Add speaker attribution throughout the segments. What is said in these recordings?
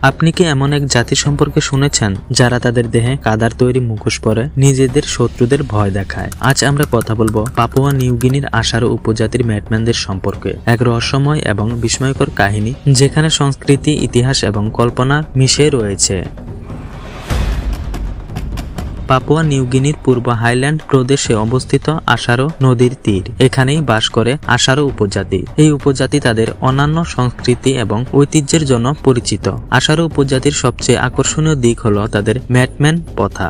Speaker 1: আপনি কি এমন এক জাতি সম্পর্কে শুনেছেন যারা তাদের দেহে কাদার তৈরি মুখোশ পরে নিজেদের শত্রুদের ভয় দেখায়? আজ আমরা কথা বলবো পাপুয়া নিউগিনির আশারো উপজাতির ম্যাটম্যানদের সম্পর্কে, এক রহস্যময় এবং বিস্ময়কর কাহিনী যেখানে সংস্কৃতি, ইতিহাস এবং কল্পনা মিশে রয়েছে। পাপুয়া নিউগিনির পূর্ব হাইল্যান্ড প্রদেশে অবস্থিত আশারো নদীর তীর, এখানেই বাস করে আশারো উপজাতি। এই উপজাতি তাদের অন্যান্য সংস্কৃতি এবং ঐতিহ্যের জন্য পরিচিত। আশারো উপজাতির সবচেয়ে আকর্ষণীয় দিক হলো তাদের ম্যাটম্যান প্রথা।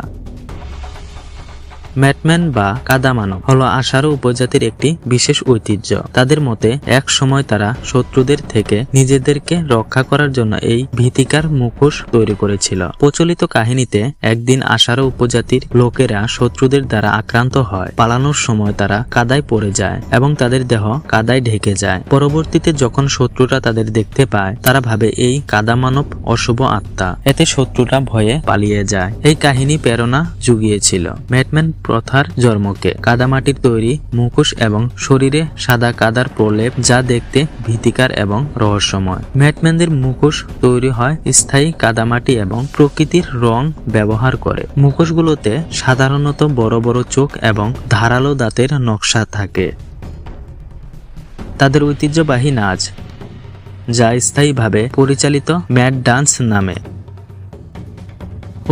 Speaker 1: ম্যাটম্যান বা কাদামানব হলো আশারো উপজাতির একটি বিশেষ ঐতিহ্য। তাদের মতে এক সময় তারা শত্রুদের থেকে নিজেদেরকে রক্ষা করার জন্য এই ভীতিকর মুখোশ তৈরি করেছিল। প্রচলিত কাহিনীতে একদিন আশারো উপজাতির লোকেরা শত্রুদের দ্বারা আক্রান্ত হয়। পালানোর সময় তারা কাদায় পড়ে যায় এবং তাদের দেহ কাদায় ঢেকে যায়। পরবর্তীতে যখন শত্রুরা তাদের দেখতে পায়, তারা ভাবে এই কাদামানব অশুভ আত্মা। এতে শত্রুরা ভয়ে পালিয়ে যায়। এই কাহিনী প্রেরণা জুগিয়েছিল ম্যাটম্যান প্রথার জন্মকে। কাদামাটির তৈরি মুখোশ এবং শরীরে সাদা কাদার প্রলেপ, যা দেখতে ভীতিকর এবং রহস্যময়। ম্যাটম্যানদের মুখোশ তৈরি হয় স্থায়ী কাদামাটি এবং প্রকৃতির রং ব্যবহার করে। মুখোশগুলোতে সাধারণত বড় বড় চোখ এবং ধারালো দাঁতের নকশা থাকে। তাদের ঐতিহ্যবাহী নাচ, যা স্থায়ীভাবে পরিচালিত ম্যাট ডান্স নামে,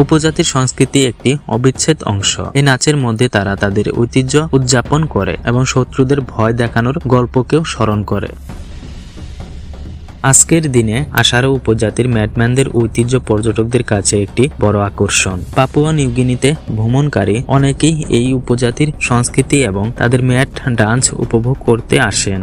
Speaker 1: উপজাতির সংস্কৃতি একটি অবিচ্ছেদ অংশ। এই নাচের মধ্যে তারা তাদের ঐতিহ্য উদযাপন করে এবং শত্রুদের ভয় দেখানোর গল্পকেও স্মরণ করে। আজকের দিনে আশারো উপজাতির ম্যাটম্যানদের ঐতিহ্য পর্যটকদের কাছে একটি বড় আকর্ষণ। পাপুয়া নিউগিনিতে ভ্রমণকারী অনেকেই এই উপজাতির সংস্কৃতি এবং তাদের ম্যাট ডান্স উপভোগ করতে আসেন।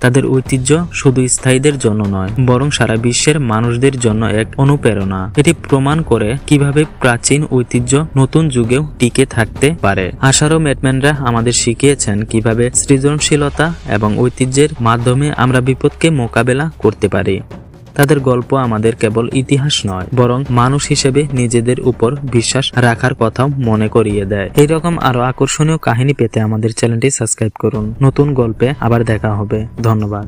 Speaker 1: তাদের ঐতিহ্য শুধু স্থায়ীদের জন্য নয়, বরং সারা বিশ্বের মানুষদের জন্য এক অনুপ্রেরণা। এটি প্রমাণ করে কিভাবে প্রাচীন ঐতিহ্য নতুন যুগেও টিকে থাকতে পারে। আশারো ম্যাটম্যানরা আমাদের শিখিয়েছেন কিভাবে সৃজনশীলতা এবং ঐতিহ্যের মাধ্যমে আমরা বিপদকে মোকাবেলা করতে পারি। তাদের গল্প আমাদের কেবল ইতিহাস নয়, বরং মানুষ হিসেবে নিজেদের উপর বিশ্বাস রাখার কথাও মনে করিয়ে দেয়। এইরকম আরো আকর্ষণীয় কাহিনী পেতে আমাদের চ্যানেলটি সাবস্ক্রাইব করুন। নতুন গল্পে আবার দেখা হবে। ধন্যবাদ।